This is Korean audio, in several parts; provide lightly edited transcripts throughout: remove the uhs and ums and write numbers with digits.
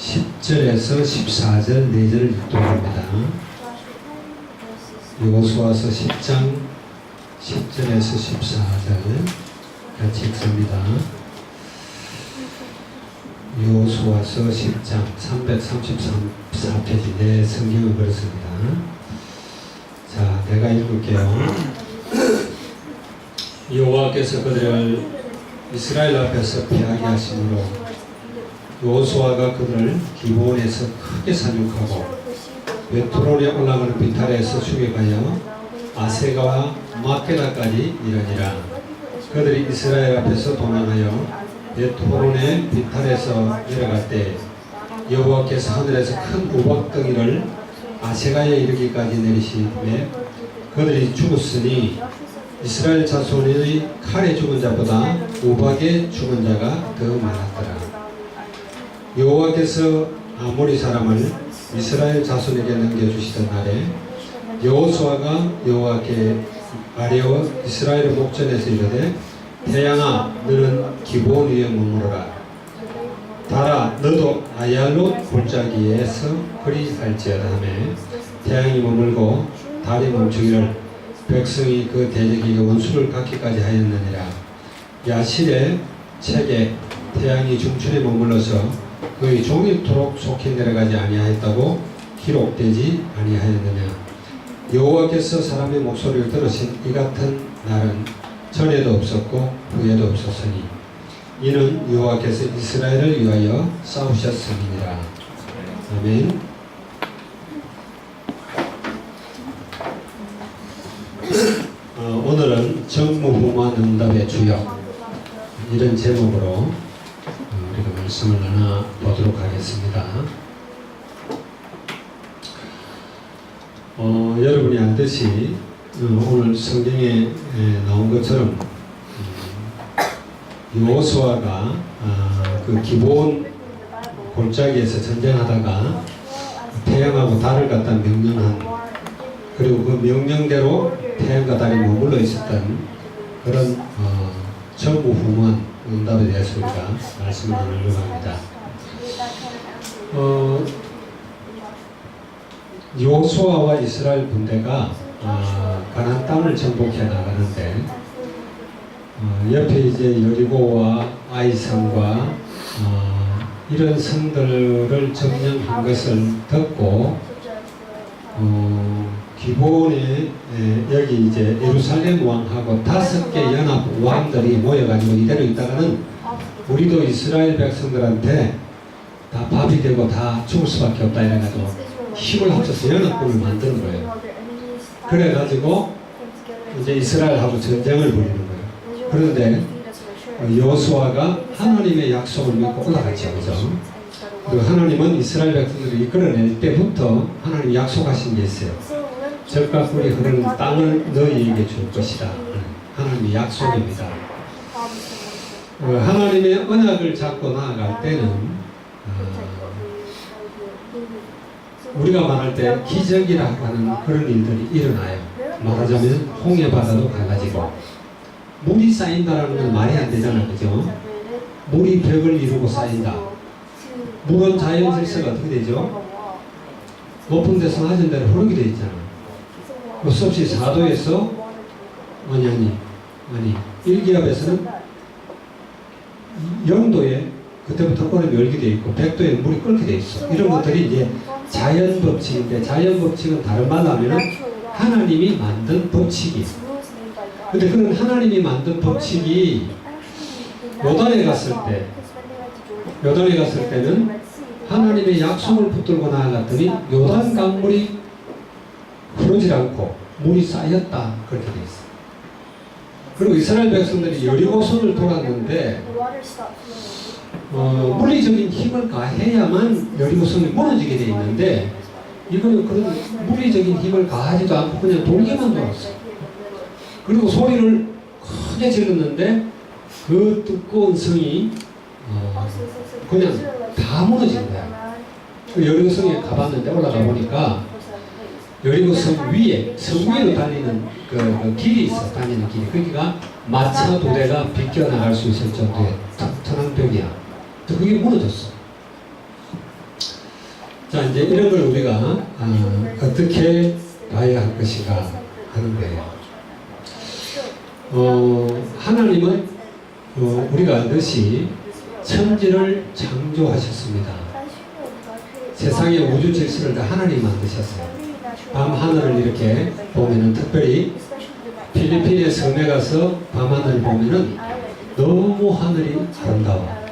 10절에서 14절 4절을 읽도록합니다. 여호수아서 10장 10절에서 14절 같이 읽습니다. 여호수아서 10장 334페이지 내 성경을 그렸습니다. 자, 내가 읽을게요. 여호와께서 그들을 이스라엘 앞에서 피하게 하심으로 여호수아가 그들을 기브온에서 크게 사륙하고 베트론에 올라가는 비탈에서 죽여가여 아세가와 마케다까지 이르니라. 그들이 이스라엘 앞에서 도망하여 베트론의 비탈에서 내려갈 때 여호와께서 하늘에서 큰 우박덩이를 아세가에 이르기까지 내리시매 그들이 죽었으니 이스라엘 자손의 칼에 죽은 자보다 우박에 죽은 자가 더 많았더라. 여호와께서 아모리 사람을 이스라엘 자손에게 넘겨주시던 날에 여호수아가 여호와께 아뢰어 이스라엘의 목전에서 이르되 태양아 너는 기브온 위에 머무르라. 달아 너도 아얄롯 골짜기에서 그리할지어다 하매 태양이 머물고 달이 멈추기를 백성이 그 대적에게 원수를 갚기까지 하였느니라. 야실의 책에 태양이 중천에 머물러서 그의 종일토록 속히 내려가지 아니하였다고 기록되지 아니하였느냐. 여호와께서 사람의 목소리를 들으신 이 같은 날은 전에도 없었고 후에도 없었으니 이는 여호와께서 이스라엘을 위하여 싸우셨음이니라. 아멘. 오늘은 정무후무한 응답의 주역 이런 제목으로 우리가 말씀을 나눠보도록 하겠습니다. 여러분이 알듯이 오늘 성경에 나온 것처럼 여호수아가 그 기브온 골짜기에서 전쟁하다가 태양하고 달을 갖다 명령한, 그리고 그 명령대로 태양과 달이 머물러 있었던 그런 전무후무한 응답에 대해서 우리가 말씀을 나누려고 합니다. 여호수아와 이스라엘 군대가 가나안 땅을 정복해 나가는데 옆에 이제 여리고와 아이성과 이런 성들을 점령한 것을 듣고 기브온에 여기 이제 예루살렘 왕하고 5개 연합 왕들이 모여가지고 이대로 있다가는 우리도 이스라엘 백성들한테 다 밥이 되고 다 죽을 수밖에 없다 이래가지고 힘을 합쳐서 연합군을 만드는 거예요. 그래가지고 이제 이스라엘하고 전쟁을 벌이는 거예요. 그런데 여호수아가 하나님의 약속을 믿고 올라갔죠. 그죠? 그리고 하나님은 이스라엘 백성들을 이끌어낼 때부터 하나님이 약속하신 게 있어요. 젖과 꿀이 흐르는 땅을 너희에게 줄 것이다. 하나님의 약속입니다. 하나님의 언약을 잡고 나아갈 때는 우리가 말할 때 기적이라 하는 그런 일들이 일어나요. 말하자면 홍해바다도 갈라지고 물이 쌓인다라는 건 말이 안 되잖아요. 그죠? 물이 벽을 이루고 쌓인다. 물은 자연 질서가 어떻게 되죠? 높은 데서 낮은 데로 흐르게 되어 있잖아요. 수없이 4도에서 아니 1기압에서는 0도에 그때부터 얼음이 얼게 되어 있고 100도에 물이 끓게 되어 있어. 이런 것들이 이제 자연 법칙인데, 자연 법칙은 다른 말로 하면 하나님이 만든 법칙이에요. 근데 그런 하나님이 만든 법칙이 요단에 갔을 때는 하나님의 약속을 붙들고 나아갔더니 요단 강물이 흐르지 않고 물이 쌓였다, 그렇게 돼 있어요. 그리고 이스라엘 백성들이 여리고성을 돌았는데 물리적인 힘을 가해야만 여리고성이 무너지게 돼 있는데 이거는 그런 물리적인 힘을 가하지도 않고 그냥 돌기만 돌았어요. 그리고 소리를 크게 질렀는데 그 두꺼운 성이 그냥 다 무너진 거야. 그 여리고성에 가봤는데 올라가 보니까 여리고성 위에, 성 위로 달리는 그 길이 있어. 다니는 길이. 거기가 마차 2대가 비껴나갈 수 있을 정도의 튼튼한 벽이야. 그게 무너졌어. 자, 이제 이런 걸 우리가 어떻게 봐야 할 것인가 하는 거예요. 하나님은 우리가 알듯이 천지를 창조하셨습니다. 세상의 우주 질서를 다 하나님이 만드셨어요. 밤 하늘을 이렇게 보면은, 특별히 필리핀의 섬에 가서 밤 하늘을 보면은 너무 하늘이 아름다워.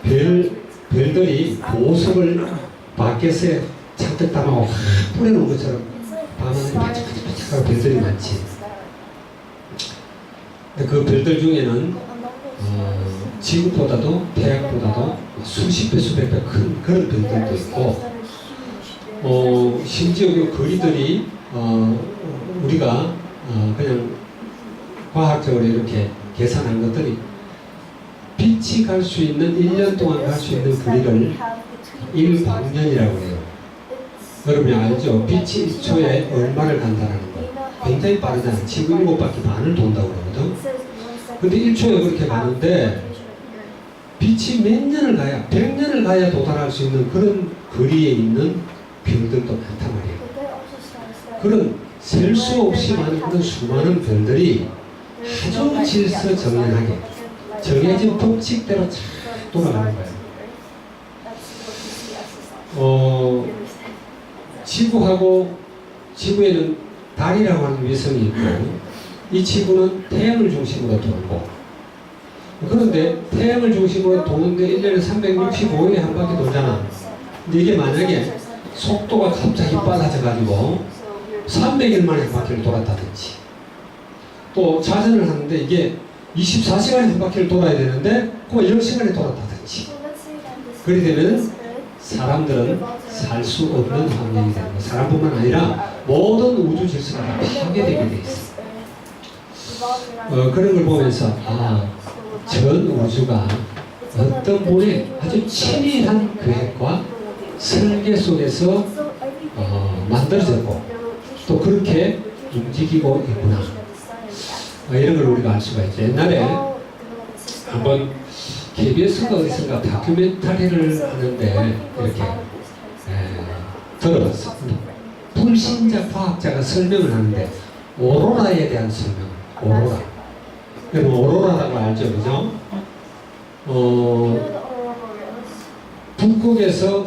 별들이 보석을 바켓에 잔뜩 담아서 뿌려놓은 것처럼 밤 하늘이 반짝반짝하고 별들이 많지. 근데 그 별들 중에는 지구보다도 태양보다도 수십 배 수백 배 큰 그런 별들도 있고, 심지어 그 거리들이 우리가 그냥 과학적으로 이렇게 계산한 것들이 빛이 갈 수 있는 1년 동안 갈 수 있는 거리를 1광년이라고 해요. 여러분이 알죠? 빛이 1초에 얼마를 간다는 거. 굉장히 빠르잖아요. 지구 7바퀴 반을 돈다고 그러거든. 근데 1초에 그렇게 가는데 빛이 몇 년을 가야, 100년을 가야 도달할 수 있는 그런 거리에 있는 별들도 많단 말이에요. 그런 셀 수 없이 많은 그런 수많은 별들이 아주 질서정연하게 정해진 법칙대로 잘 돌아가는 거예요. 지구에는 달이라고 하는 위성이 있고, 이 지구는 태양을 중심으로 돌고, 그런데 태양을 중심으로 도는데 1년에 365일에 한 바퀴 돌잖아. 근데 이게 만약에 속도가 갑자기 빨라져가지고 300일 만에 한 바퀴를 돌았다든지, 또 자전을 하는데 이게 24시간에 한 바퀴를 돌아야 되는데 그거 10시간에 돌았다든지, 그렇게 되면 사람들은 살 수 없는 환경이 되는 거예요. 사람뿐만 아니라 모든 우주 질서가 다 파괴되게 돼 있어. 그런 걸 보면서 전 우주가 어떤 분의 아주 치밀한 계획과 설계 속에서 만들어졌고 또 그렇게 움직이고 있구나. 이런 걸 우리가 알 수가 있죠. 옛날에 한번 KBS가 어디선가 다큐멘터리를 하는데 이렇게 들어봤어. 불신자 과학자가 설명을 하는데 오로라에 대한 설명. 오로라. 여러분 오로라라고 알죠, 그죠? 북극에서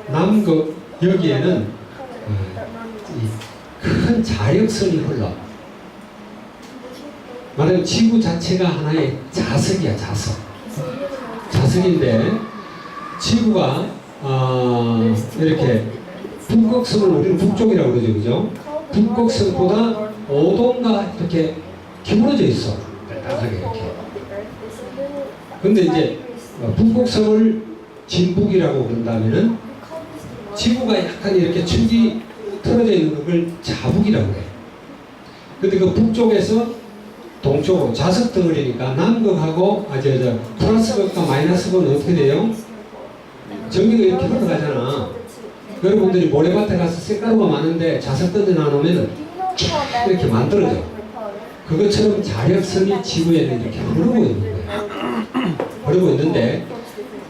남극 여기에는 큰 자력선이 흘러. 말하자면 지구 자체가 하나의 자석이야, 자석. 자석인데 지구가 이렇게 북극성을 우리는 북쪽이라고 그러죠, 그죠? 북극성보다 5도인가 이렇게 기울어져 있어. 딱하게 이렇게. 근데 이제 북극성을 진북이라고 그런다면은 지구가 약간 이렇게 축이 틀어져 있는 걸 자북이라고 해. 근데 그 북쪽에서 동쪽으로 자석 덩어리니까 남극하고 플러스 극과 마이너스 극은 어떻게 돼요? 전기가 이렇게 흘러가잖아. 여러분들이 모래밭에 가서 쇳가루가 많은데 자석 던져 놔놓으면 이렇게 만들어져. 그것처럼 자력선이 지구에는 이렇게 흐르고 있는 거예요. 흐르고 있는데,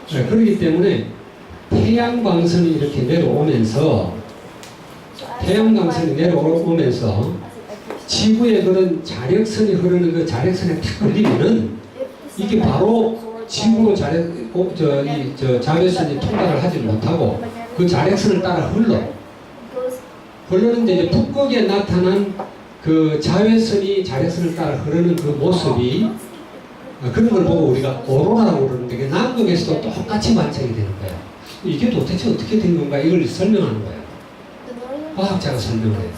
그렇기 때문에 태양광선이 이렇게 내려오면서 지구에 그런 자력선이 흐르는 그 자력선에 탁 걸리면은 이게 바로 지구로 자외선이 통과를 하지 못하고 그 자력선을 따라 흐르는데 이제 북극에 나타난 그 자외선이 자력선을 따라 흐르는 그 모습이 그런 걸 보고 우리가 오로라라고 그러는데 그 남극에서도 똑같이 관찰이 되는 거야. 이게 도대체 어떻게 된 건가 이걸 설명하는 거야. 과학자가 설명을 해요.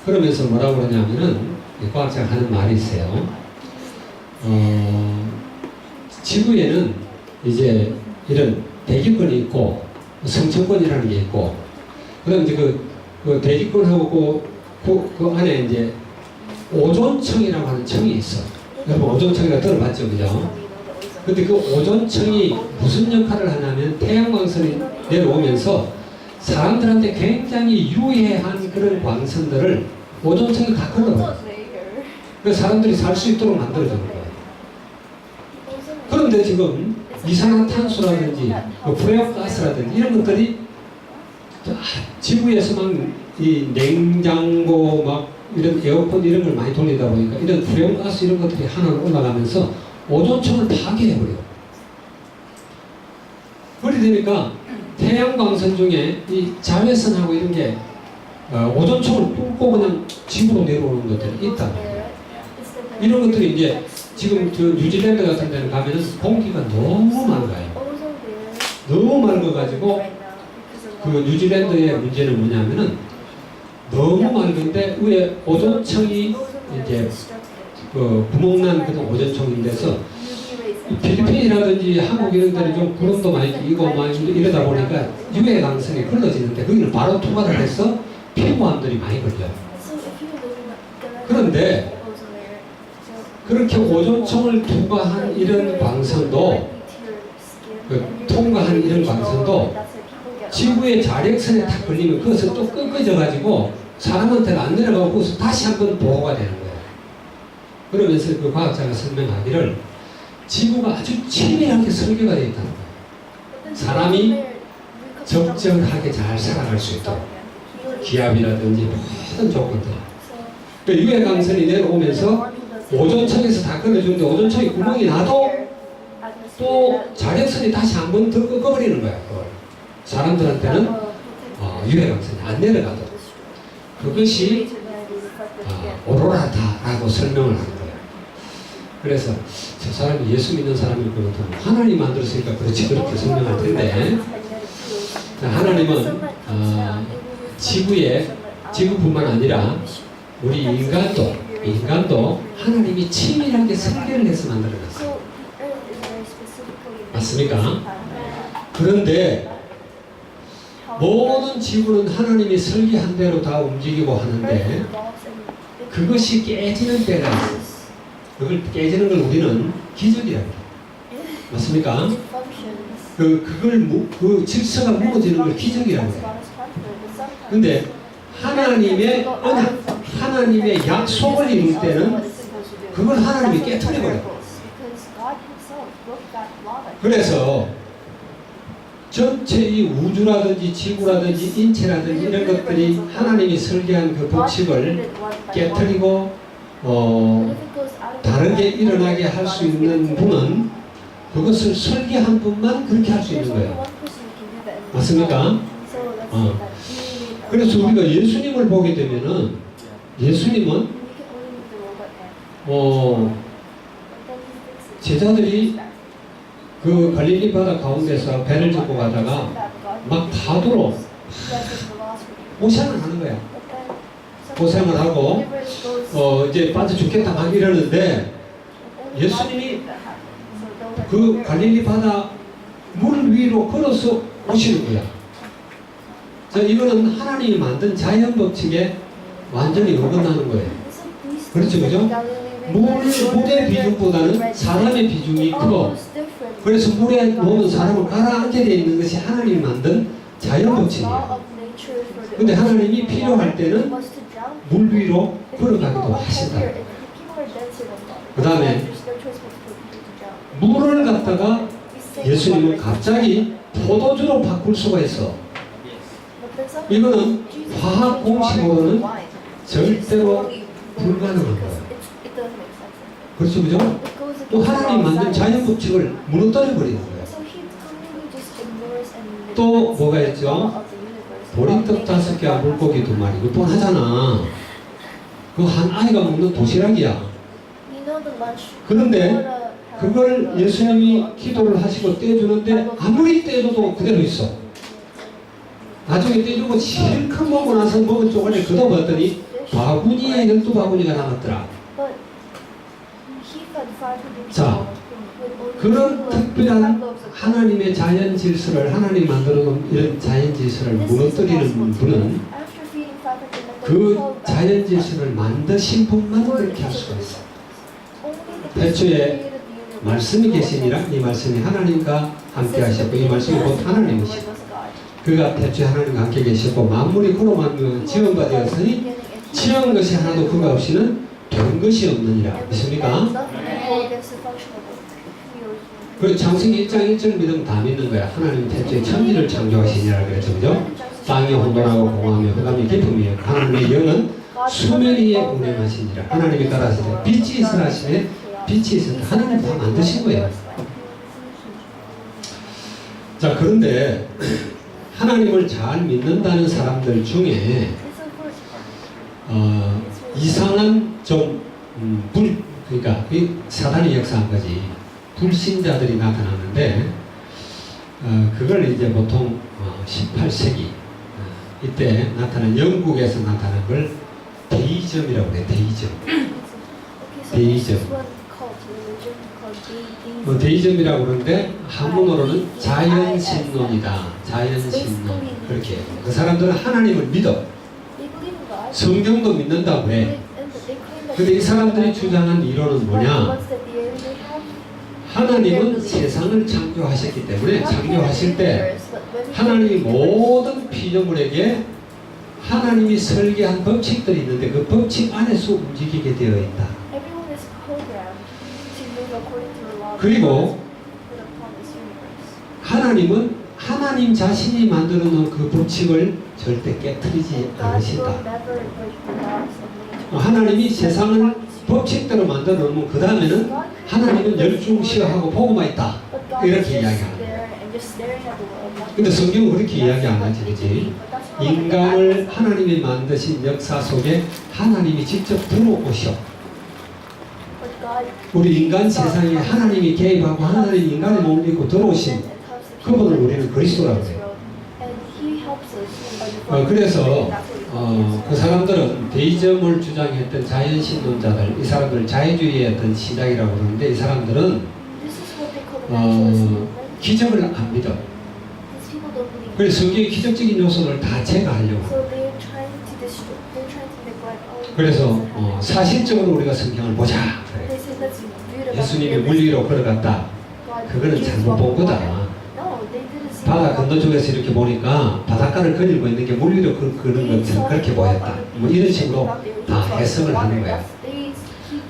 그러면서 뭐라고 그러냐면은 과학자가 하는 말이 있어요. 지구에는 이제 이런 대기권이 있고 성층권이라는 게 있고, 그다음 이제 그 대기권하고 그 안에 이제 오존층이라고 하는 층이 있어. 여러분 오존층이라 들어봤죠, 그죠? 근데 그 오존층이 무슨 역할을 하냐면 태양광선이 내려오면서 사람들한테 굉장히 유해한 그런 광선들을 오존층이 다 걸러버려. 그래서 사람들이 살 수 있도록 만들어주는 거예요. 그런데 지금 이산화탄소라든지 프레온가스라든지 이런 것들이 지구에서만 이 냉장고 막 이런 에어컨 이런 걸 많이 돌리다 보니까 이런 프레온가스 이런 것들이 하나 올라가면서 오존층을 파괴해버려요. 그렇게 되니까 태양광선 중에 이 자외선하고 이런 게 오존층을 뚫고 그냥 지구로 내려오는 것들이 있다. 이런 것들이 이제 지금 저 뉴질랜드 같은 데는 가면은 공기가 너무 맑아요. 너무 맑아가지고 그 뉴질랜드의 문제는 뭐냐면은 너무 맑은데 위에 오존층이 이제 그 구멍난 그런 오존층인데서 필리핀이라든지 한국 이런 데는 좀 구름도 많이 끼고 막 이러다 보니까 유해 강성이 흘러지는데 거기는 바로 투과를 해서 피부암들이 많이 걸려요. 그런데 그렇게 오존층을 통과한 이런 광선도 통과한 이런 광선도 지구의 자력선에 탁 걸리면 그것은 또 꺾어져 가지고 사람한테는 안 내려가고 그것은 다시 한번 보호가 되는 거예요. 그러면서 그 과학자가 설명하기를 지구가 아주 치밀하게 설계가 되어 있다는 거예요. 사람이 적절하게 잘 살아갈 수 있도록 기압이라든지 모든 조건들. 그러니까 유해 강선이 내려오면서 오존층에서 다 끊어주는데 오존층에 구멍이 나도 또 자력선이 다시 한 번 더 꺾어버리는 거야. 사람들한테는 유해 강선이 안 내려가도록. 그것이 오로라다라고 설명을 하는 거예요. 그래서 저 사람이 예수 믿는 사람일 것 같으면 하나님 만들었으니까 그렇지 그렇게 설명할 텐데 하나님은 지구뿐만 아니라 우리 인간도 하나님이 치밀하게 설계를 해서 만들어놨어요. 맞습니까? 그런데 모든 지구는 하나님이 설계한 대로 다 움직이고 하는데 그것이 깨지는 때가 있어요. 그걸 깨지는 걸 우리는 기적이라고 해요. 맞습니까? 그 질서가 무너지는 걸 기적이라고 해요. 근데 하나님의 언약, 하나님의 약속을 이룰 때는 그걸 하나님이 깨트려버려요. 그래서 전체 이 우주라든지 지구라든지 인체라든지 이런 것들이 하나님이 설계한 그 법칙을 깨트리고 다르게 일어나게 할 수 있는 분은 그것을 설계한 분만 그렇게 할 수 있는 거예요. 맞습니까? 그래서 우리가 예수님을 보게 되면은 예수님은 제자들이 그 갈릴리 바다 가운데서 배를 짚고 가다가 막 파도로 고생을 하는 거야. 고생을 하고 이제 빠져 죽겠다 막 이러는데 예수님이 그 갈릴리 바다 물 위로 걸어서 오시는 거야. 자, 이거는 하나님이 만든 자연 법칙에 완전히 어긋나는 거예요. 그렇죠, 그죠? 물의 비중보다는 사람의 비중이 크고, 그래서 물에 모든 사람을 가라앉게 되어 있는 것이 하나님이 만든 자연 법칙이에요. 근데 하나님이 필요할 때는 물 위로 걸어가기도 하신다. 그 다음에 물을 갖다가 예수님은 갑자기 포도주로 바꿀 수가 있어. 이거는 화학 공식으로는 절대로 불가능한 거예요. 그렇죠, 그죠? 또 하나님 만든 자연 법칙을 무너뜨려 버리는 거예요. 또 뭐가 있죠? 보리떡 5개와 물고기 2마리. 이거 뻔하잖아. 그거 한 아이가 먹는 도시락이야. 그런데 그걸 예수님이 기도를 하시고 떼주는데 아무리 떼줘도 그대로 있어. 나중에 떼주고 실컷 먹고 나서 먹은 쪼가리 걷어봤더니 바구니에 12바구니가 남았더라. 자, 그런 특별한 하나님의 자연 질서를, 하나님 만들어 놓은 이런 자연 질서를 무너뜨리는 분은 그 자연 질서를 만드신 분만 그렇게 할 수가 있어요. 태초에 말씀이 계시니라. 이 말씀이 하나님과 함께 하셨고 이 말씀이 곧 하나님이시고 그가 태초에 하나님과 함께 계셨고 만물이 그로 만든 지은 바 되었으니 지은 것이 하나도 그가 없이는 된 것이 없느니라. 믿습니까? 그 창세기 1장 1절 믿으면 다 믿는 거야. 하나님 태초에 천지를 창조하시니라 그랬죠. 그죠? 땅이 혼돈하고 공하며 흑암이 깊음이 하나님의 영은 수면 위에 운행하시니라. 하나님이 가라사대 빛이 있으라 하시네. 빛이 있으라. 하나님 다 만드신 거예요. 자, 그런데 하나님을 잘 믿는다는 사람들 중에 이상한 그러니까 사단이 역사한 거지. 불신자들이 나타나는데 그걸 이제 보통 18세기 이때 나타난 영국에서 나타난 걸 데이즘이라고 그래. 데이즘. 데이즘이라고 그러는데 한문어로는 자연신론이다. 자연신론 그렇게 해요. 그 사람들은 하나님을 믿어. 성경도 믿는다고 해. 근데 이 사람들이 주장한 이론은 뭐냐? 하나님은 세상을 창조하셨기 때문에 창조하실 때 하나님이 모든 피조물에게 하나님이 설계한 법칙들이 있는데 그 법칙 안에서 움직이게 되어 있다. 그리고 하나님은 하나님 자신이 만들어 놓은 그 법칙을 절대 깨트리지 않으신다. 하나님이 세상을 법칙대로 만들어 놓으면 그 다음에는 하나님은 열중시하고 보고만 있다. 이렇게 이야기하는 거예요. 근데 성경은 그렇게 이야기 안 하지, 그렇지? 인간을 하나님이 만드신 역사 속에 하나님이 직접 들어오셔. 우리 인간 세상에 하나님이 개입하고 하나님 인간의 몸을 입고 들어오신 그분을 우리는 그리스도라고 해요. 그래서 그 사람들은 데이즘을 주장했던 자연신론자들, 이 사람들 자유주의의 어떤 시작이라고 그러는데 이 사람들은 기적을 안 믿어. 그래서 성경의 기적적인 요소를 다 제거하려고. 그래서 사실적으로 우리가 성경을 보자. 그래. 예수님이 물 위로 걸어갔다. 그거는 잘못 본 거다. 바다 건너쪽에서 이렇게 보니까 바닷가를 거닐고 있는 게 물 위로 그런 것처럼 그렇게 보였다. 뭐 이런 식으로 다 해석을 하는 거야.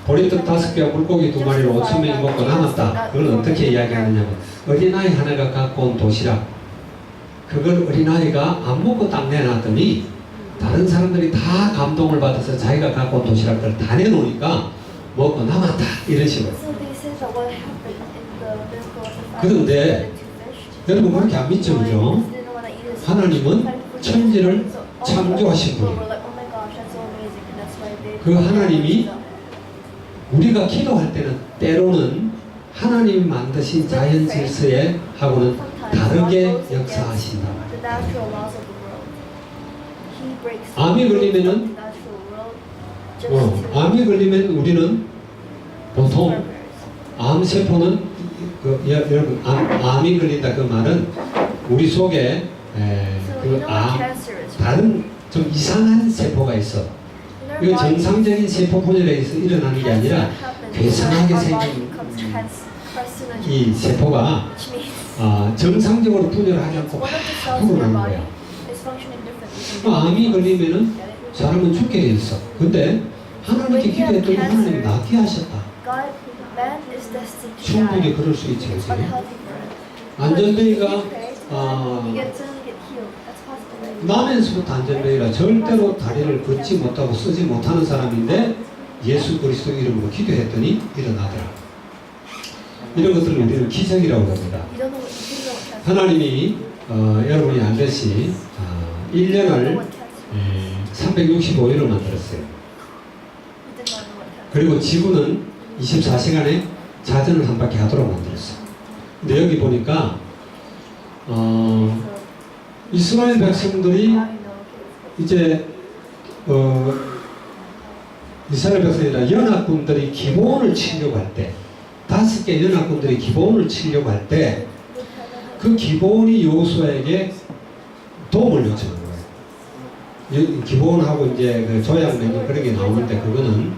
보리떡 5개와 물고기 2마리로 5,000명이 먹고 남았다. 그걸 어떻게 이야기하느냐면 어린아이 하나가 갖고 온 도시락 그걸 어린아이가 안 먹고 딱 내놨더니 다른 사람들이 다 감동을 받아서 자기가 갖고 온 도시락들을 다 내놓으니까 먹고 남았다. 이런 식으로. 그런데 여러분 그렇게 안 믿죠, 그죠? 하나님은 천지를 창조하신 분이에요. 그 하나님이 우리가 기도할 때는 때로는 하나님이 만드신 자연 질서에 하고는 다르게 역사하신다. 암이 걸리면은 암이 걸리면 우리는 보통 암세포는 여러분 암이 걸린다 그 말은 우리 속에 다른 좀 이상한 세포가 있어. 이거 정상적인 세포 분열에서 일어나는 게 아니라 괴상하게 생긴 이 세포가 정상적으로 분열하지 않고 막 불어나는 거야. 암이 걸리면은 사람은 죽게 돼 있어. 근데 하나님께 기도했더니 하나님이 낫게 하셨다. 충분히 그럴 수 있지, 그치? 안전뱅이가 나면서부터 안전뱅이라 절대로 다리를 걷지 못하고 쓰지 못하는 사람인데 예수 그리스도 이름으로 기도했더니 일어나더라. 이런 것들을 우리는 기적이라고 합니다. 하나님이 여러분이 알듯이 1년을 365일을 만들었어요. 그리고 지구는 24시간에 자전을 한 바퀴 하도록 만들었어요. 근데 여기 보니까 이스라엘 백성들이 이제 이스라엘 백성이나 연합군들이 기본을 치려고 할 때 5개 연합군들이 기본을 치려고 할 때 그 기본이 여호수아에게 도움을 요청한 거예요. 기본하고 이제 그 조약 맺는 그런 게 나오는데 그거는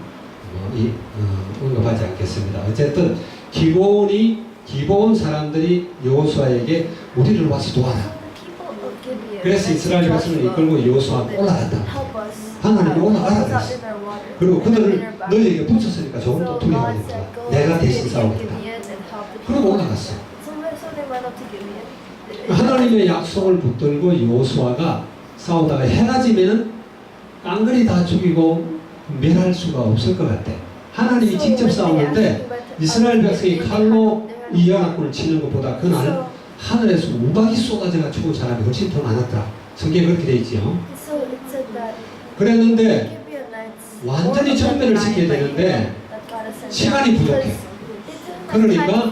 언급하지 않겠습니다. 어쨌든 기본 사람들이 여호수아에게 우리를 와서 도와라. 그래서 이스라엘 백성을 이끌고 여호수아가 올라갔다. 하나님이 올라가라 그랬어. 그리고 그들을 너희에게 붙였으니까 조금 더 두려워하니까 내가 대신 싸우겠다. 그러고 올라갔어. So they went up to Gibeon. 하나님의 약속을 붙들고 여호수아가 싸우다가 해가 지면은 깡그리 다 죽이고 멸할 수가 없을 것 같아. 하나님이 직접 싸우는데 이스라엘 백성이 칼로 이 연합군을 치는 것보다 그날 하늘에서 우박이 쏟아져가 죽은 사람이 훨씬 더 많았더라. 성경에 그렇게 돼 있지요. So it said that 그랬는데 Gibeonites 완전히 전멸을 시켜야 되는데 시간이 부족해. 그러니까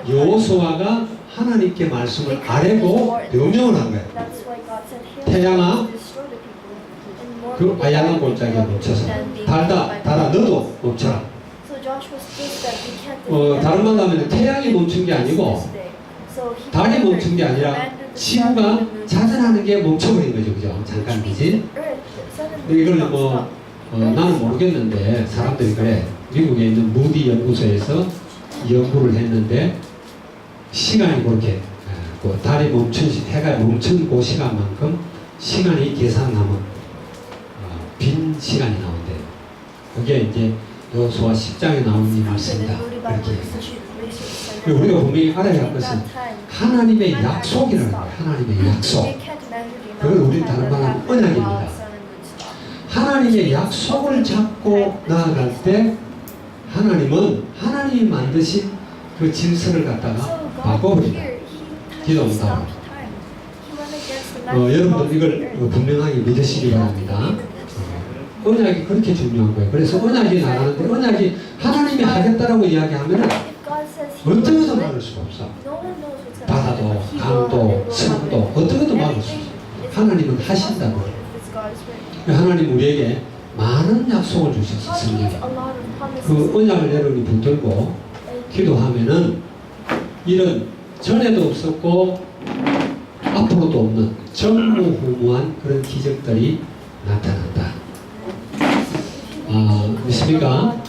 여호수아가 하나님께 말씀을 아뢰고 명령을 한 거야. 태양아, 그 아양한 골짜기에 멈춰서 달아 너도 멈춰라. 다른 말로 하면 태양이 멈춘 게 아니고 달이 멈춘 게 아니라 지구가 자전하는 게 멈춰버린 거죠. 그죠? 잠깐이지. 이걸 나는 모르겠는데 사람들이 그래. 미국에 있는 무디 연구소에서 연구를 했는데 시간이 그렇게 달이 멈춘 해가 멈춘 그 시간만큼 시간이 계산하면 빈 시간이 나온대요. 그게 이제 여호수아 10장에 나오는 이 말씀이다. 이렇게 우리가 분명히 알아야 할 것은 하나님의 약속이라는 거예요. 하나님의 약속. 그걸 우리 다른 말하면 언약입니다. 하나님의 약속을 잡고 나아갈 때 하나님은 하나님이 만드신 그 질서를 갖다가 바꿔버린다. 기도합니다. 여러분들 이걸 분명하게 믿으시기 바랍니다. 언약이 그렇게 중요한 거예요. 그래서 언약이 나가는데 언약이 하나님이 하겠다라고 이야기하면 어떤 것도 막을 수가 없어. 바다도 강도 성도 어떤 것도 막을 수 없어. 하나님은 하신다고. 하나님 우리에게 많은 약속을 주셨어. 성경에. 그 언약을 여러분이 붙들고 기도하면은 이런 전에도 없었고 앞으로도 없는 전무후무한 그런 기적들이 나타난다. 믿습니까?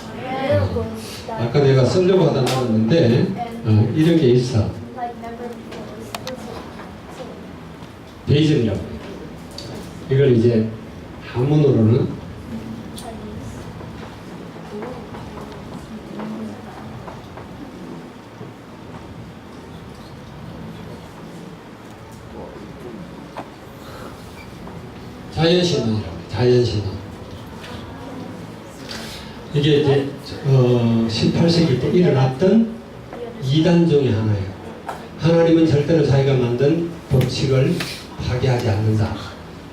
아까 내가 쓰려고 하다 나왔는데 이런 게 있어. 베이즘이라고 해요. 이걸 이제 한문으로는 자연신앙이라고 해요. 자연신앙. 이게 이제 18세기 때 일어났던 이단 중에 하나예요. 하나님은 절대로 자기가 만든 법칙을 파괴하지 않는다.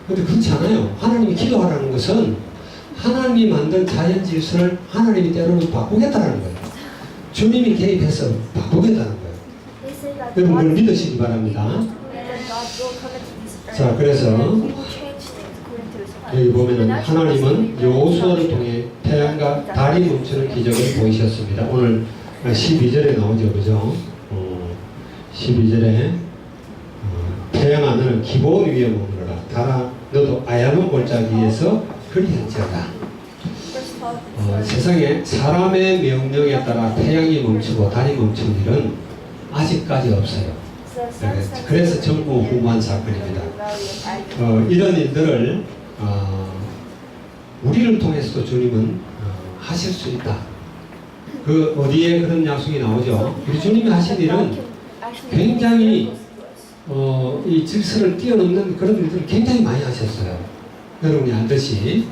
근데 그렇지 않아요. 하나님이 기도하라는 것은 하나님이 만든 자연 질서를 하나님이 때로는 바꾸겠다는 거예요. 주님이 개입해서 바꾸겠다는 거예요. 여러분 그걸 믿으시기 바랍니다. 자, 그래서 여기 보면은 하나님은 여호수아를 통해 태양과 달이 멈추는 기적을 보이셨습니다. 오늘 12절에 나오죠, 그죠? 12절에 태양아 너는 기본 위에 머무르라. 달아 너도 아야몬 골짜기에서 그리할지어다. 세상에 사람의 명령에 따라 태양이 멈추고 달이 멈춘 일은 아직까지 없어요. 그래서 전무후무한 사건입니다. 이런 일들을 우리를 통해서도 주님은 하실 수 있다. 그 어디에 그런 약속이 나오죠? 우리 주님이 하신 일은 굉장히 이 질서를 뛰어넘는 그런 일들을 굉장히 많이 하셨어요. 여러분이 알듯이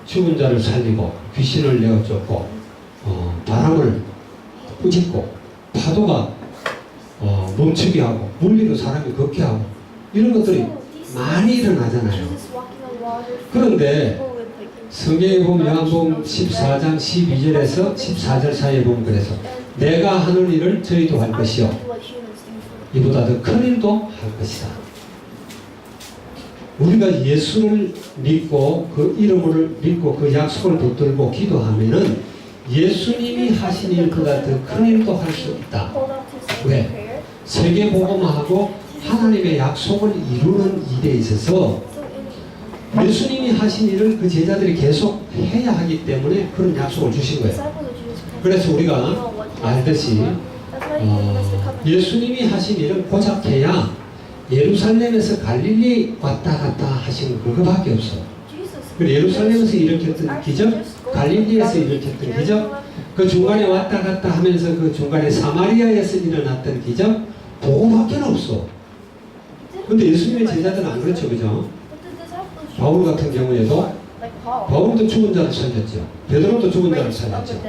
죽은 자를 살리고 귀신을 내어 쫓고 바람을 꾸짖고 파도가 멈추게 하고 물리로 사람이 걷게 하고 이런 것들이 많이 일어나잖아요. 그런데 성경에 보면 요한복음 14장 12절에서 14절 사이에 보면 그래서 내가 하는 일을 저희도 할 것이요 이보다 더 큰 일도 할 것이다. 우리가 예수를 믿고 그 이름을 믿고 그 약속을 붙들고 기도하면은 예수님이 하신 일보다 더 큰 일도 할 수 있다. 왜? 세계복음화하고 하나님의 약속을 이루는 일에 있어서 예수님이 하신 일을 그 제자들이 계속 해야 하기 때문에 그런 약속을 주신 거예요. 그래서 우리가 알듯이 예수님이 하신 일은 고작 해야 예루살렘에서 갈릴리 왔다 갔다 하신 그거밖에 없어. 그리고 예루살렘에서 일으켰던 기적, 갈릴리에서 일으켰던 기적, 그 중간에 왔다 갔다 하면서 그 중간에 사마리아에서 일어났던 기적, 그거밖에 없어. 근데 예수님의 제자들은 안 그렇죠, 그죠? 바울 같은 경우에도 바울도 죽은 자를 살렸죠. 베드로도 죽은 자를 살렸죠.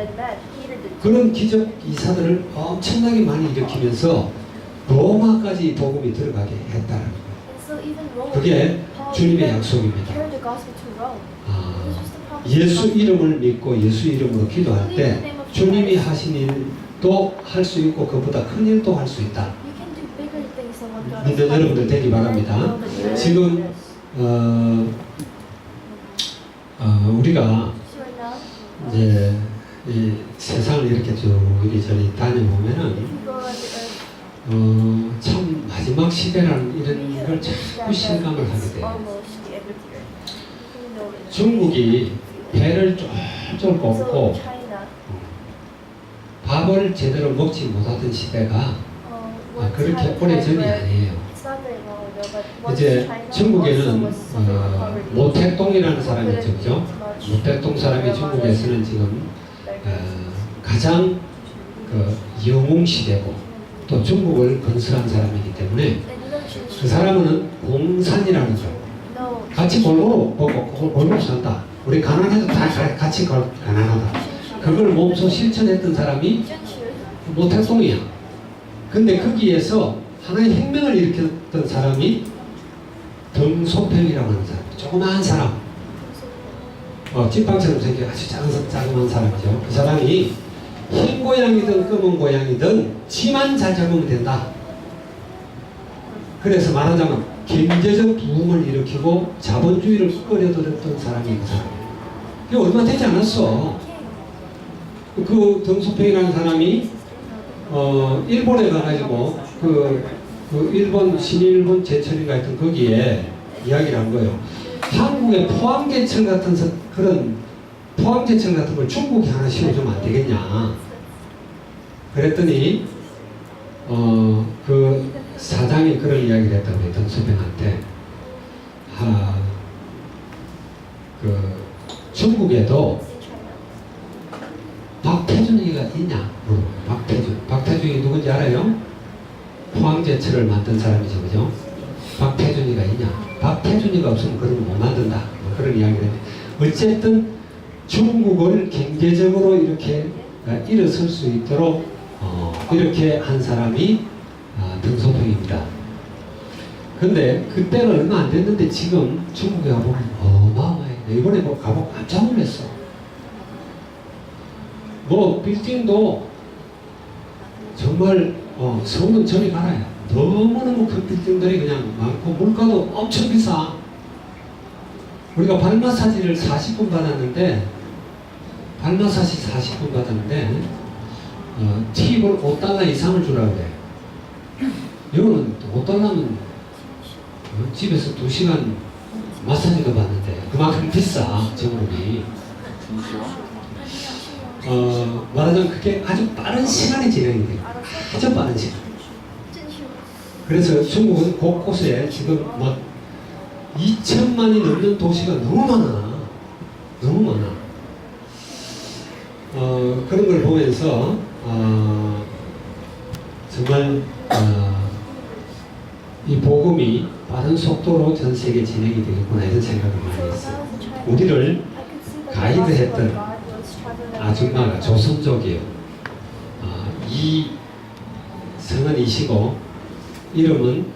그런 기적 이사들을 엄청나게 많이 일으키면서 로마까지 복음이 들어가게 했다는 거예요. 그게 주님의 약속입니다. 예수 이름을 믿고 예수 이름으로 기도할 때 주님이 하신 일도 할 수 있고 그보다 큰 일도 할 수 있다. 믿는 여러분들 되기 바랍니다. 지금 우리가 이제 이 세상을 이렇게 쭉 이리저리 다녀보면은 참 마지막 시대라는 이런 걸 자꾸 실감을 하게 돼요. 중국이 배를 쫄쫄 꼽고 밥을 제대로 먹지 못하던 시대가 그렇게 오래전이 아니에요. 이제 중국에는 모택동이라는 사람이 있죠, 그죠? 모택동 사람이 중국에서는 지금 가장 그 영웅시대고 또 중국을 건설한 사람이기 때문에 그 사람은 공산이라는 거 같이 골고루 먹고 골고루 산다. 우리 가난해도 다 같이 가난하다. 그걸 몸소 실천했던 사람이 모택동이야. 근데 거기에서 하나의 혁명을 일으켰던 사람이 덩소평이라고 하는 사람, 조그마한 사람, 찐빵처럼 생긴 아주 자그마한 사람이죠. 그 사람이 흰 고양이든 검은 고양이든 지만 잘 잡으면 된다. 그래서 말하자면 경제적 부흥을 일으키고 자본주의를 끌어들였던 사람이 그 사람이에요. 이게 얼마 되지 않았어. 그 덩소평이라는 사람이 일본에 가가지고 그 일본 신일본 제철인가 하여튼 거기에 이야기를 한 거예요. 한국의 포항제철 같은 그런 포항제철 같은 걸 중국이 하나 씌워주면 안 되겠냐. 그랬더니 그 사장이 그런 이야기를 했다고 했던 수병한테 그 중국에도 박태준이가 있냐 물어봐요. 박태준이 누군지 알아요? 포항제철을 만든 사람이죠, 그죠? 박태준이가 있냐? 박태준이가 없으면 그런 거 못 만든다. 뭐 그런 이야기를 했는데 어쨌든 중국을 경제적으로 이렇게 일어설 수 있도록 이렇게 한 사람이 덩소평입니다. 근데 그때는 얼마 안 됐는데 지금 중국에 가보면 어마어마해. 이번에 가보고 깜짝 놀랐어. 뭐 빌딩도 정말 서울은 저리 가라요. 너무너무 큰 빌딩들이 그냥 많고 물가도 엄청 비싸. 우리가 발 마사지를 40분 받았는데 팁을 5달러 이상을 주라고 그래. 이거는 5달러면 집에서 2시간 마사지도 받는데 그만큼 비싸 정국이. 말하자면 그게 아주 빠른 시간에 진행이 돼요. 아주 빠른 시간. 그래서 중국은 곳곳에 지금 막 2천만이 넘는 도시가 너무 많아. 그런 걸 보면서 정말 이 복음이 빠른 속도로 전 세계에 진행이 되겠구나 이런 생각을 많이 했어요. 우리를 가이드했던 아줌마가 조선족이에요. 이 성은이시고 이름은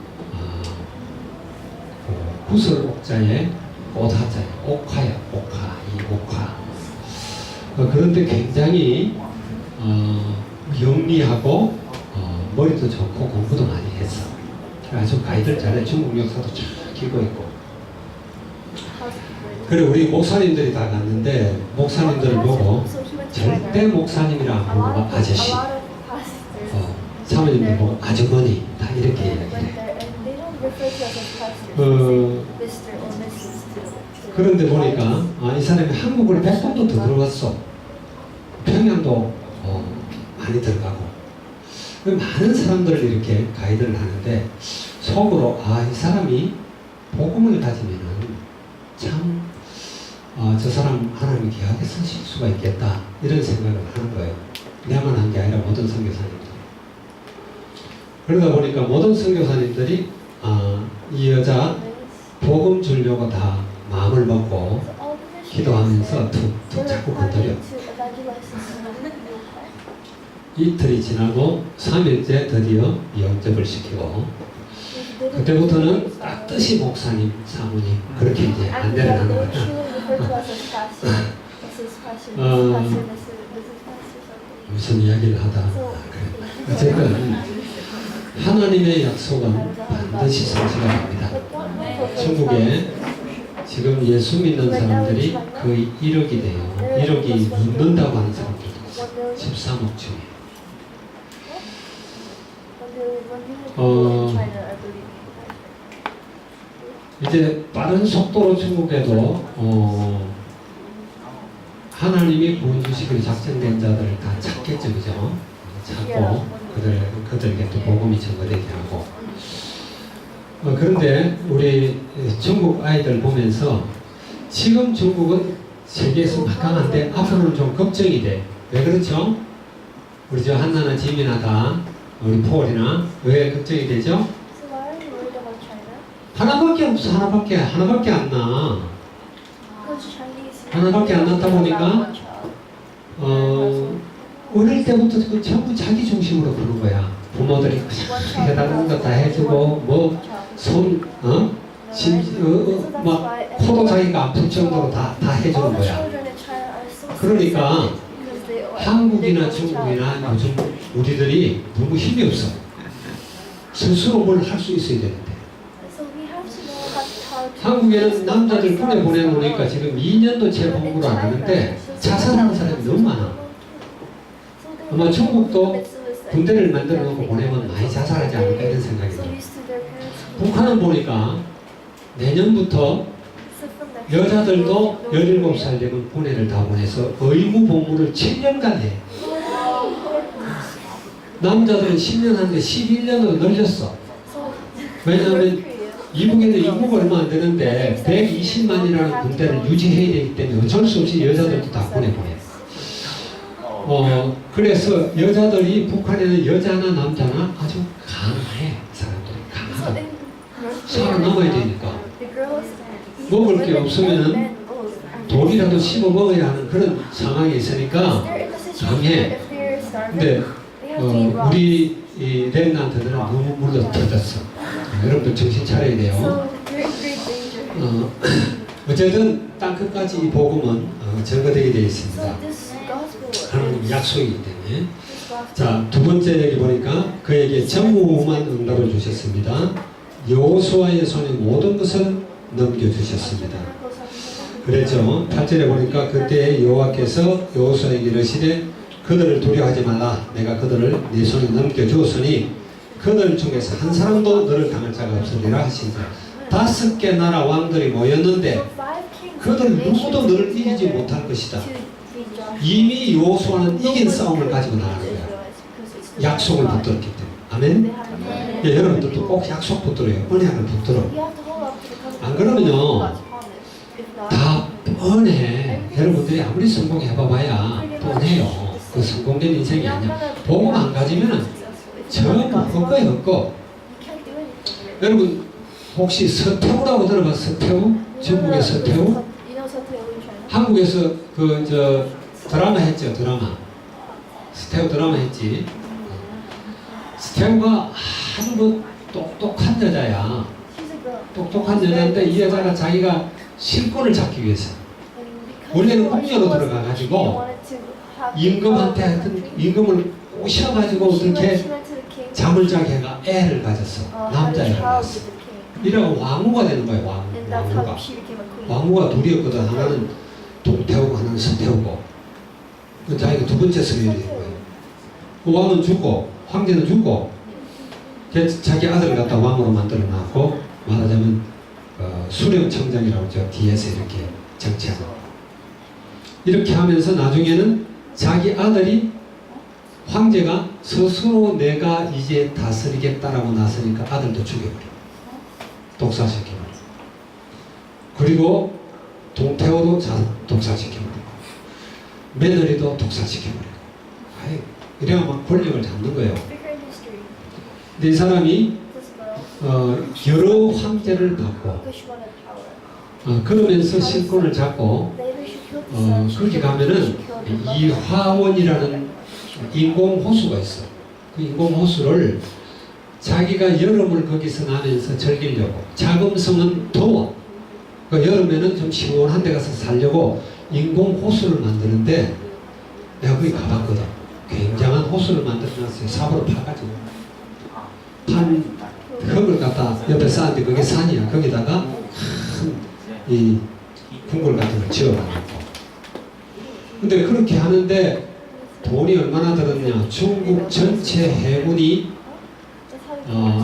구설옥자의 오다자에 옥화야. 옥화. 그런데 굉장히 영리하고 머리도 좋고 공부도 많이 했어. 아주 가이드를 잘해. 중국 역사도 쫙 기고 있고. 그래 우리 목사님들이 다 갔는데 목사님들을 보고 절대 목사님이라 안 부르고 아저씨, 사모님들 보고 아주머니 다 이렇게 이야기해. 그런데 보니까 이 사람이 한국을 100번도 더 들어갔어. 평양도 많이 들어가고 많은 사람들을 이렇게 가이드를 하는데 속으로 이 사람이 복음을 가지면은 참 저 사람 하나님이 귀하게 쓰실 수가 있겠다 이런 생각을 하는 거예요. 내만 한 게 아니라 모든 선교사님들. 그러다 보니까 모든 선교사님들이 이 여자 복음 주려고 다 마음을 먹고 기도하면서 툭툭 자꾸 건드려. 이틀이 지나고 3일째 드디어 영접을 시키고 그때부터는 깍듯이 목사님, 사모님 그렇게 이제 안 내려가는 거야. 무슨 이야기를 하다 그래. 어쨌든 하나님의 약속은 반드시 성취가 됩니다. 중국에 지금 예수 믿는 사람들이 거의 1억이 돼요. 1억이 믿는다고 하는 사람들도 13억 중에. 이제 빠른 속도로 중국에도 하나님이 구원 주시기로 작정된 자들을 다 찾겠죠, 그죠? 찾고 그들에게 또 복음이 전거되게 하고. 그런데 우리 중국 아이들 보면서 지금 중국은 세계에서 막강한데 앞으로는 좀 걱정이 돼. 왜 그렇죠? 우리 저 한나나 지민아 다 우리 폴이나 왜 걱정이 되죠? 하나밖에 없어. 하나밖에 안 나. 하나밖에 안 났다 보니까 어릴 때부터 전부 자기 중심으로 그런 거야. 부모들이 해달라는 거 다 해주고 막 코도 자기가 아플 정도로 다 해주는 거야. 그러니까 한국이나 중국이나 요즘 우리들이 너무 힘이 없어. 스스로 뭘 할 수 있어야 되는데. 한국에는 남자들 군에 보내놓으니까 지금 2년도 채 공부를 안 하는데 자살하는 사람이 너무 많아. 아마 중국도 군대를 만들어 놓고 보내면 많이 자살하지 않을까 이런 생각이 들어요. 북한은 보니까 내년부터 여자들도 17살 되면 군대를 다 보내서 의무 복무를 7년간 해. 남자들은 10년 하는데 11년으로 늘렸어. 왜냐하면 이북에는 인구가 얼마 안 되는데 120만이라는 군대를 유지해야 되기 때문에 어쩔 수 없이 여자들도 다 군에 보내. 그래서 여자들이 북한에는 여자나 남자나 아주 강해. 사람들이 강하다. 살아남아야 되니까. 먹을 게 없으면은 돈이라도 씹어 먹어야 하는 그런 상황이 있으니까 강해. 근데 우리 이 랩런트들은 너무 물러 터졌어. 여러분들 정신 차려야 돼요. 어쨌든 땅끝까지 이 복음은 전거되게 되어 있습니다. 하나님 약속이기 때문에. 자, 두 번째 얘기 보니까 그에게 전무후무한 응답을 주셨습니다. 여호수아의 손에 모든 것을 넘겨주셨습니다. 그랬죠. 8절에 보니까 그때 여호와께서 여호수아에게 이르시되 그들을 두려워하지 말라. 내가 그들을 네 손에 넘겨주었으니 그들 중에서 한 사람도 너를 당할 자가 없으리라 하시니라. 5개 나라 왕들이 모였는데 그들 누구도 너를 이기지 못할 것이다. 이미 여호수아는 이긴 싸움을 가지고 나가는 거야. 약속을 붙들었기 때문에. 아멘? 예, 여러분들도 꼭 약속 붙들어요. 언약을 붙들어. 안 그러면요 다 뻔해. 여러분들이 아무리 성공해봐봐야 뻔해요. 그 성공된 인생이 아니야. 복음 안 가지면 전부 헛거에 헛거. 여러분 혹시 서태후라고 들어봤어요? 서태후? 중국의 서태후? 한국에서 드라마 했죠. 드라마. 서태후 드라마 했지. 서태후가 아주 똑똑한 여자야. 똑똑한 여자인데 이 여자가 자기가 실권을 잡기 위해서 원래는 궁녀로 들어가가지고 임금한테 하여튼 임금을 꼬셔가지고 어떻게 잠을 자게 해가 애를 가졌어. 남자애를 가졌어. 이러고 왕후가 되는 거야. 왕후가 둘이었거든. 하나는 동태후고 하나는 서태후고. 자기가 두 번째 서열이 된 거예요. 그 왕은 죽고 황제는 죽고 자기 아들을 갖다 왕으로 만들어 놨고 말하자면 수령청장이라고 하죠. 뒤에서 이렇게 정치하고 이렇게 하면서 나중에는 자기 아들이 황제가 스스로 내가 이제 다스리겠다라고 나서니까 아들도 죽여버려. 독사시켜버려. 그리고 동태호도 독살시켜버리고 며느리도 독살시켜버리고 이래야 막 권력을 잡는 거예요. Bigger history. 근데 이 사람이 This girl, 여러 황제를 받고 because she wanted power. 그러면서 실권을 잡고 Later she killed the son. She 그렇게 killed- 가면은 she killed her mother. 이화원이라는 인공호수가 있어. 그 인공호수를 자기가 여름을 거기서 나면서 즐기려고, 자금성은 더워. 그 여름에는 좀 시원한 데 가서 살려고 인공호수를 만드는데 내가 거기 가봤거든. 굉장한 호수를 만들어놨어요. 삽으로 파가지고 판 흙을 갖다 옆에 쌓았는데 그게 산이야. 거기다가 큰 이 궁궐 같은 걸 지어놨고. 근데 그렇게 하는데 돈이 얼마나 들었냐? 중국 전체 해군이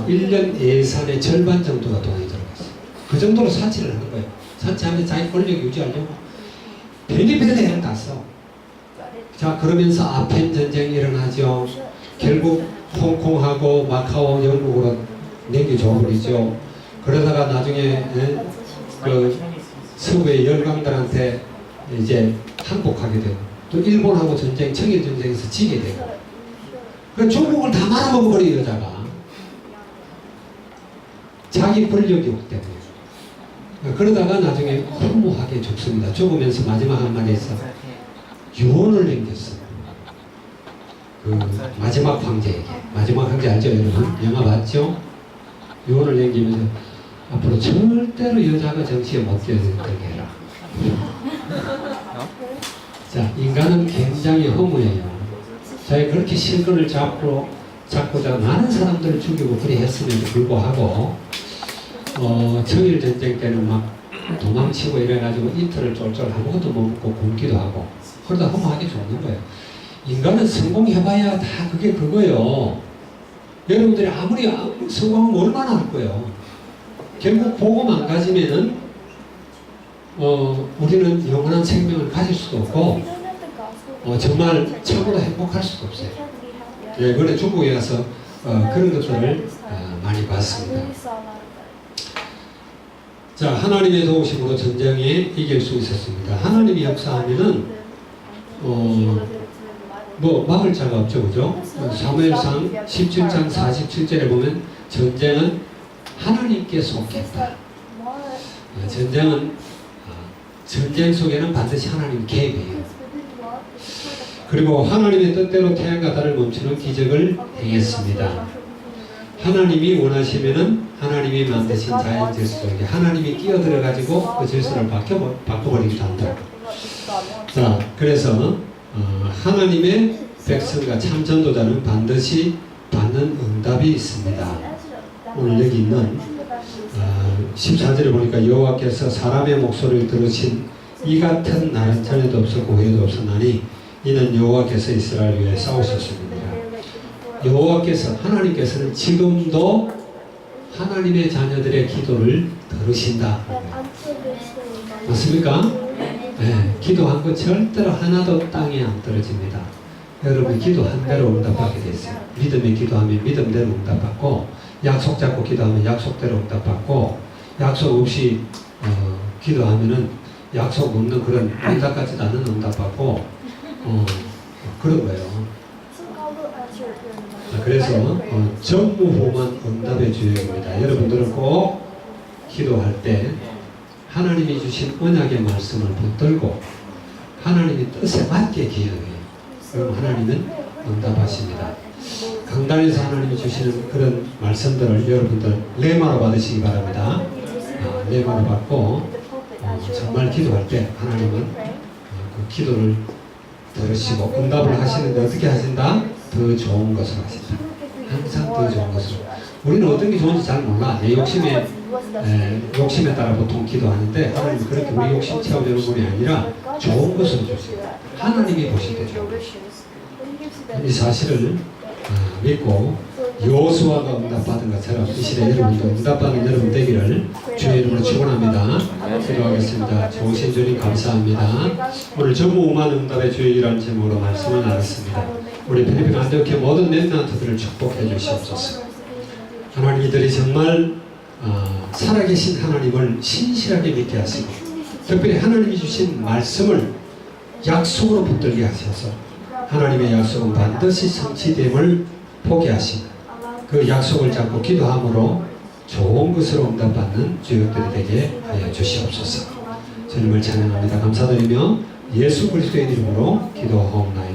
1년 예산의 절반 정도가 돈이 들어갔어요. 그 정도로 사치를 하는 거예요. 사치하면 자기 권력 유지하려고 별의별 애를 다 써. 자, 그러면서 아펜 전쟁이 일어나죠. 결국 홍콩하고 마카오 영국으로 내겨줘버리죠. 그러다가 나중에 그 서구의 열강들한테 이제 항복하게 되고 또 일본하고 전쟁, 청일 전쟁에서 지게 되고 그 중국을 다 말아먹어버린 여자가 자기 권력욕 때문에 그러다가 나중에 허무하게 죽습니다. 죽으면서 마지막 한마디에서 유언을 남겼어요. 그 마지막 황제에게. 마지막 황제 알죠 여러분? 영화 봤죠? 유언을 남기면서 앞으로 절대로 여자가 정치에 못 끼어들게 해라. 자, 인간은 굉장히 허무해요. 자기 그렇게 실권을 잡고자 많은 사람들을 죽이고 그리 했음에도 불구하고 청일 전쟁 때는 막 도망치고 이래가지고 이틀을 쫄쫄 아무것도 못 먹고 굶기도 하고 그러다 허무하게 죽는 거예요. 인간은 성공해봐야 다 그게 그거예요. 여러분들이 아무리 성공하면 얼마나 할 거예요. 결국 복음 안 가지면은 우리는 영원한 생명을 가질 수도 없고 정말 최고로 행복할 수도 없어요. 예, 이번에 중국에 가서 그런 것들을 많이 봤습니다. 자, 하나님의 도우심으로 전쟁에 이길 수 있었습니다. 하나님이 역사하면은 막을 자가 없죠, 그죠? 사무엘상 17장 47절에 보면 전쟁은 하나님께 속했다. 전쟁은 전쟁 속에는 반드시 하나님 개입해요. 그리고 하나님의 뜻대로 태양과 달을 멈추는 기적을 행했습니다. 하나님이 원하시면은 하나님이 만드신 자연 질서 속에 하나님이 끼어들어가지고 그 질서를 바꿔버리기도 한다. 자, 그래서 하나님의 백성과 참전도자는 반드시 받는 응답이 있습니다. 오늘 여기 있는 14절에 보니까 여호와께서 사람의 목소리를 들으신 이 같은 날은 전에도 없었고 후에도 없었나니 이는 여호와께서 이스라엘을 위해 싸우셨습니다. 여호와께서 하나님께서는 지금도 하나님의 자녀들의 기도를 들으신다. 맞습니까? 네, 기도한 거 절대로 하나도 땅에 안 떨어집니다. 여러분 기도한 대로 응답받게 됐어요. 믿음에 기도하면 믿음대로 응답받고 약속 잡고 기도하면 약속대로 응답받고 약속 없이 기도하면은 약속 없는 그런 응답 같지도 않은 응답받고 그런 거예요. 그래서 전무후무한 응답의 주역입니다. 여러분들은 꼭 기도할 때 하나님이 주신 언약의 말씀을 붙들고 하나님의 뜻에 맞게 기도해요. 그럼 하나님은 응답하십니다. 강단에서 하나님이 주시는 그런 말씀들을 여러분들 레마로 받으시기 바랍니다. 레마로 받고 정말 기도할 때 하나님은 그 기도를 들으시고 응답을 하시는데 어떻게 하신다? 더 좋은 것을 하신다. 항상 더 좋은 것을. 우리는 어떤 게 좋은지 잘 몰라. 내 욕심에 따라 보통 기도하는데 하나님은 그렇게 우리 욕심 채워주는 분이 아니라 좋은 것을 주십니다. 하나님이 보실 때 좋은 것. 이 사실을 믿고 여호수아가 응답받은 것처럼 이 시대 여러분도 응답받는 여러분 되기를 주의 이름으로 축원합니다. 기도하겠습니다. 좋으신 주님 감사합니다. 오늘 전무후무한 응답의 주의라는 제목으로 말씀을 나눴습니다. 우리 필리핀 안디옥회 모든 렘넌트들을 축복해 주시옵소서. 하나님 이들이 정말 살아계신 하나님을 신실하게 믿게 하시고 특별히 하나님이 주신 말씀을 약속으로 붙들게 하셔서 하나님의 약속은 반드시 성취됨을 보게 하시고 그 약속을 잡고 기도함으로 좋은 것으로 응답받는 주역들이 되게 하여 주시옵소서. 주님을 찬양합니다. 감사드리며 예수 그리스도의 이름으로 기도하옵나이다.